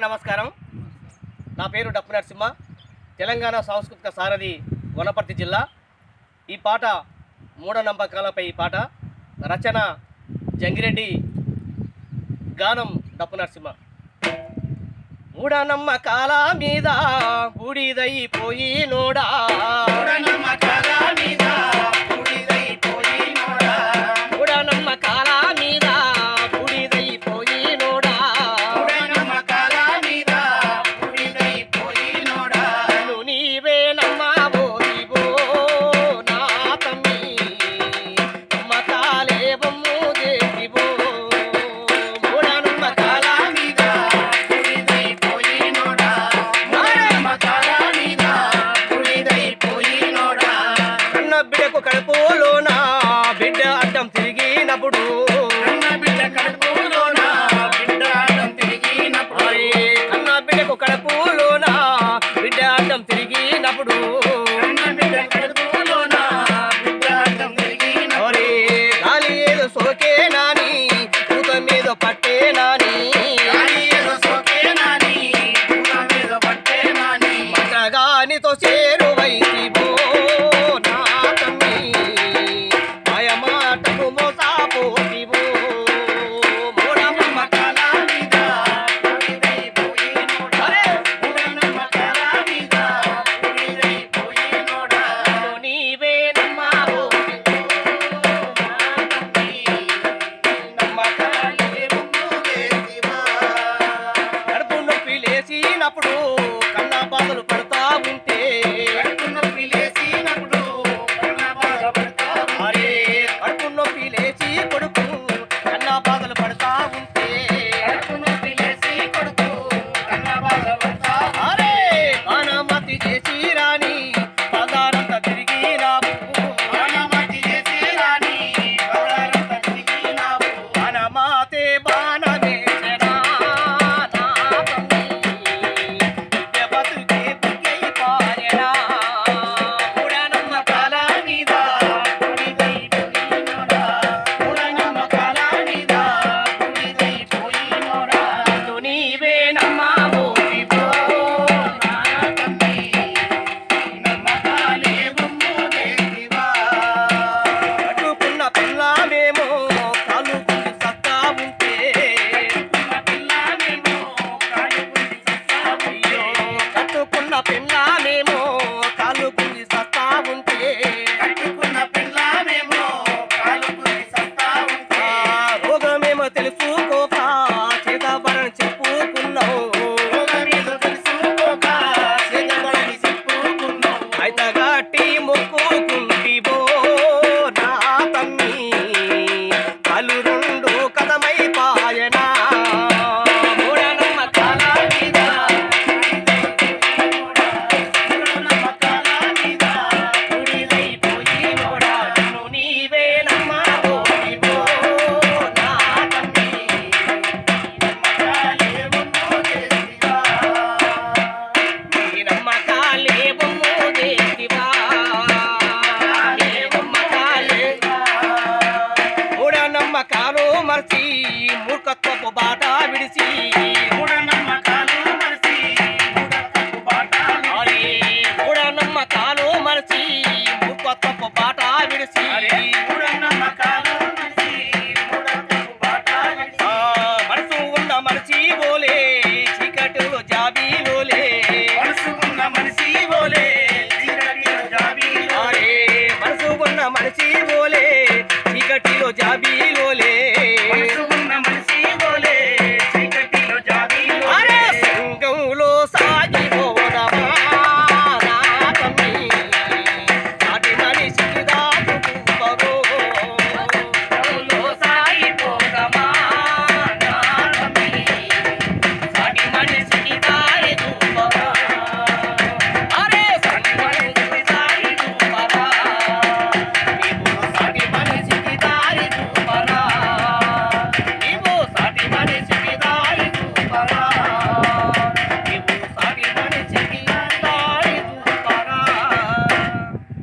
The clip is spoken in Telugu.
నమస్కారం. నా పేరు డప్పు నరసింహ, తెలంగాణ సాంస్కృతిక సారథి, వనపర్తి జిల్లా. ఈ పాట మూఢనమ్మకాలపై ఈ పాట. రచన జంగిరెడ్డి, గానం డప్పు నరసింహ. మూఢనమ్మకాల మీద బూడిదైపోయినోడా, మూఢనమ్మకాల మీద బూడిదైపోయినోడా, మూఢనమ్మకాల మీద బూడిదైపోయినోడా, మూఢనమ్మకాల మీద బూడిదైపోయినోడా, నువ్వు నీవే నమ్మబోదివో నా తమ్మి, నమ్మకాలే బొమ్ము చేసివో. మూఢనమ్మకాల మీద బూడిదైపోయినోడా, మూఢనమ్మకాల మీద బూడిదైపోయినోడా, కన్న బిడ్డకు కడుపులోన బిడ్డ అడ్డం తిరిగినప్పుడు, కన్న బిడ్డ కడుపులోన బిడ్డ అడ్డం తిరిగినప్పుడు, కన్న బిడ్డకు కడుపులోన బిడ్డ అడ్డం తిరిగినప్పుడు, కన్న బిడ్డ కడుపులోన బిడ్డ అడ్డం తిరిగినప్పుడు, గాలి ఏదో సోకే నాని పూత మీద పట్టే నాని, గాలి ఏదో సోకే నాని పూత మీద పట్టే నాని, మతగానితో చేరువైతివో నా తమ్మి, మాయమాటకు మోసపోతివో. మూఢనమ్మకాల మీద బూడిదైపోయినోడా, మూఢనమ్మకాల మీద బూడిదైపోయినోడా, నువ్వు నీవే నమ్మబోదివో నా తమ్మి, నమ్మకాలే బొమ్ము చేసివో. కడుపు నొప్పి లేచినప్పుడు